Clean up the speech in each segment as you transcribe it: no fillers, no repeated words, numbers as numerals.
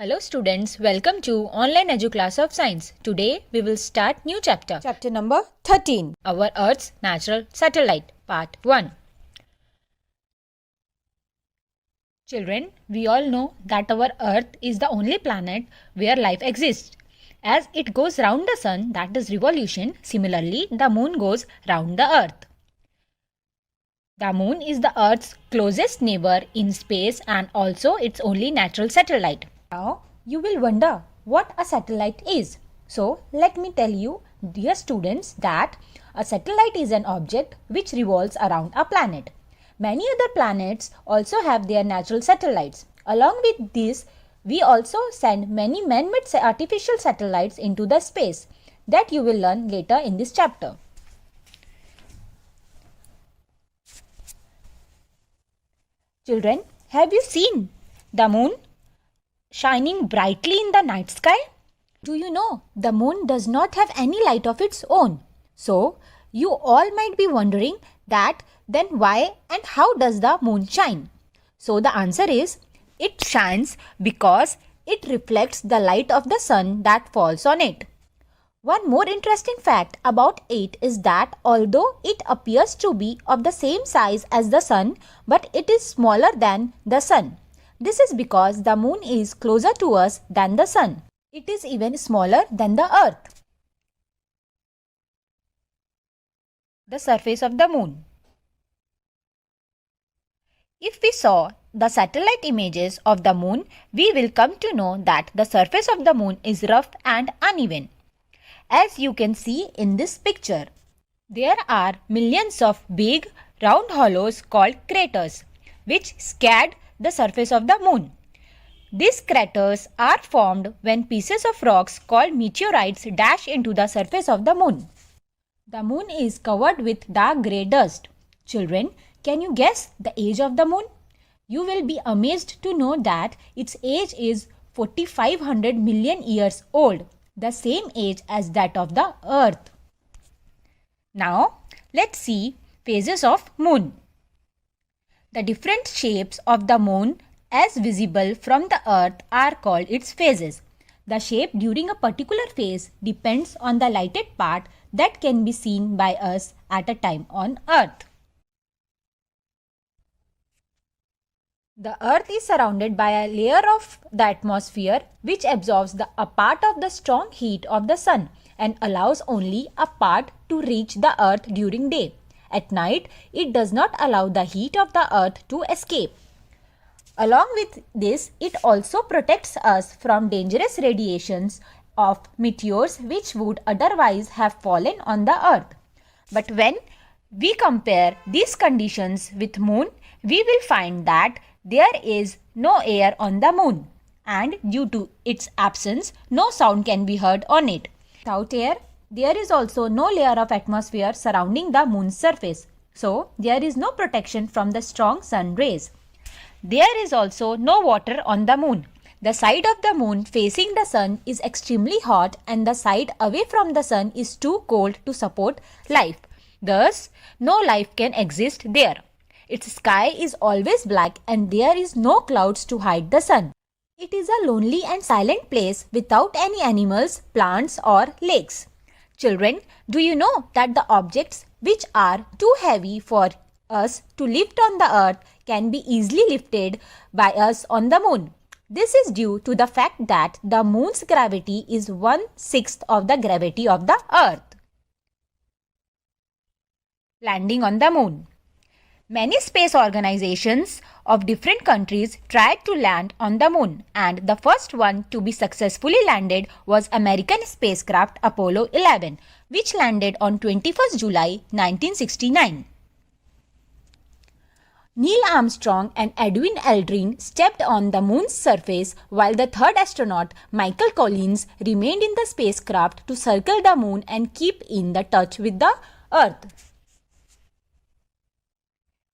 Hello students, welcome to Online Edu Class of Science. Today we will start new chapter. Chapter number 13. Our Earth's Natural Satellite, Part 1. Children, we all know that our Earth is the only planet where life exists. As it goes round the sun, that is revolution, similarly the moon goes round the Earth. The moon is the Earth's closest neighbor in space and also its only natural satellite. Now, you will wonder what a satellite is. So, let me tell you, dear students, that a satellite is an object which revolves around a planet. Many other planets also have their natural satellites. Along with this, we also send many man-made artificial satellites into the space that you will learn later in this chapter. Children, have you seen the moon shining brightly in the night sky? Do you know the moon does not have any light of its own? So, you all might be wondering that then why and how does the moon shine? So, the answer is it shines because it reflects the light of the sun that falls on it. One more interesting fact about it is that although it appears to be of the same size as the sun, but it is smaller than the sun. This is because the moon is closer to us than the sun. It is even smaller than the earth. The surface of the moon. If we saw the satellite images of the moon, we will come to know that the surface of the moon is rough and uneven. As you can see in this picture, there are millions of big round hollows called craters, which scad the surface of the moon. These craters are formed when pieces of rocks called meteorites dash into the surface of the moon. The moon is covered with dark grey dust. Children, can you guess the age of the moon? You will be amazed to know that its age is 4,500 million years old, the same age as that of the earth. Now, let's see phases of moon. The different shapes of the moon as visible from the earth are called its phases. The shape during a particular phase depends on the lighted part that can be seen by us at a time on earth. The earth is surrounded by a layer of the atmosphere which absorbs a part of the strong heat of the sun and allows only a part to reach the earth during day. At night, it does not allow the heat of the earth to escape. Along with this, it also protects us from dangerous radiations of meteors which would otherwise have fallen on the earth. But when we compare these conditions with moon, we will find that there is no air on the moon, and due to its absence, no sound can be heard on it. Without air, there is also no layer of atmosphere surrounding the moon's surface, so there is no protection from the strong sun rays. There is also no water on the moon. The side of the moon facing the sun is extremely hot and the side away from the sun is too cold to support life. Thus, no life can exist there. Its sky is always black and there is no clouds to hide the sun. It is a lonely and silent place without any animals, plants or lakes. Children, do you know that the objects which are too heavy for us to lift on the earth can be easily lifted by us on the moon? This is due to the fact that the moon's gravity is 1/6 of the gravity of the earth. Landing on the moon. Many space organizations of different countries tried to land on the moon, and the first one to be successfully landed was American spacecraft Apollo 11, which landed on 21st July 1969. Neil Armstrong and Edwin Aldrin stepped on the moon's surface while the third astronaut, Michael Collins, remained in the spacecraft to circle the moon and keep in the touch with the earth.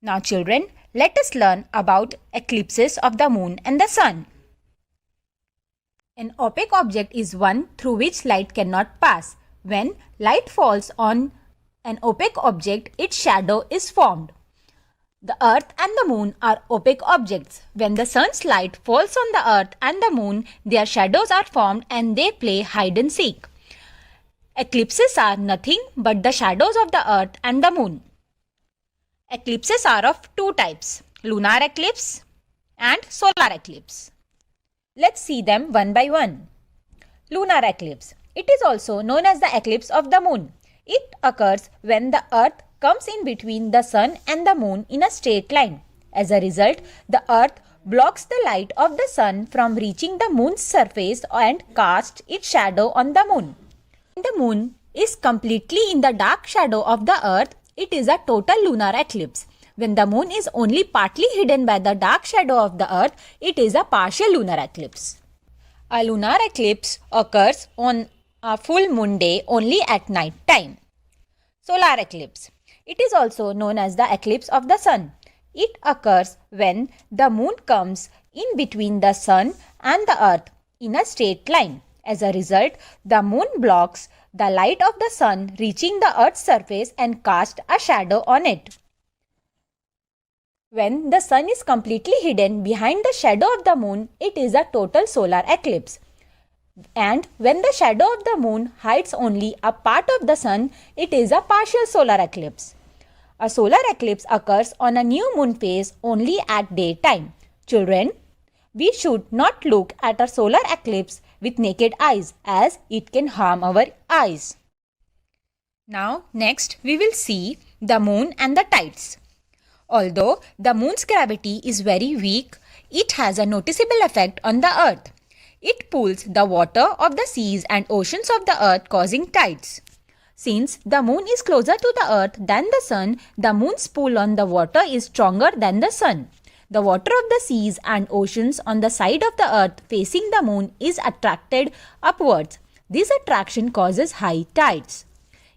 Now children, let us learn about eclipses of the moon and the sun. An opaque object is one through which light cannot pass. When light falls on an opaque object, its shadow is formed. The earth and the moon are opaque objects. When the sun's light falls on the earth and the moon, their shadows are formed and they play hide and seek. Eclipses are nothing but the shadows of the earth and the moon. Eclipses are of two types, lunar eclipse and solar eclipse. Let's see them one by one. Lunar eclipse. It is also known as the eclipse of the moon. It occurs when the earth comes in between the sun and the moon in a straight line. As a result, the earth blocks the light of the sun from reaching the moon's surface and casts its shadow on the moon. When the moon is completely in the dark shadow of the earth, it is a total lunar eclipse. When the moon is only partly hidden by the dark shadow of the earth, it is a partial lunar eclipse. A lunar eclipse occurs on a full moon day only at night time. Solar eclipse. It is also known as the eclipse of the sun. It occurs when the moon comes in between the sun and the earth in a straight line. As a result, the moon blocks the light of the sun reaching the earth's surface and casts a shadow on it. When the sun is completely hidden behind the shadow of the moon, it is a total solar eclipse. And when the shadow of the moon hides only a part of the sun, it is a partial solar eclipse. A solar eclipse occurs on a new moon phase only at daytime. Children, we should not look at a solar eclipse with naked eyes as it can harm our eyes. Now, next we will see the moon and the tides. Although the moon's gravity is very weak, it has a noticeable effect on the earth. It pulls the water of the seas and oceans of the earth, causing tides. Since the moon is closer to the earth than the sun, the moon's pull on the water is stronger than the sun. The water of the seas and oceans on the side of the earth facing the moon is attracted upwards. This attraction causes high tides.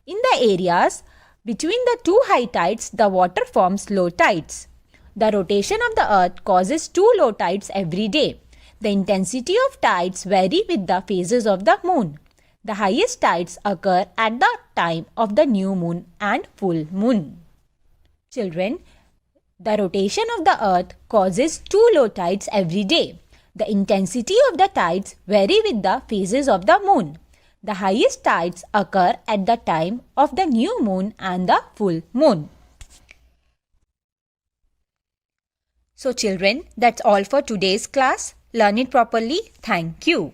In the areas between the two high tides, the water forms low tides. The rotation of the earth causes two low tides every day. The intensity of tides vary with the phases of the moon. The highest tides occur at the time of the new moon and full moon. Children, the rotation of the earth causes two low tides every day. The intensity of the tides vary with the phases of the moon. The highest tides occur at the time of the new moon and the full moon. So children, that's all for today's class. Learn it properly. Thank you.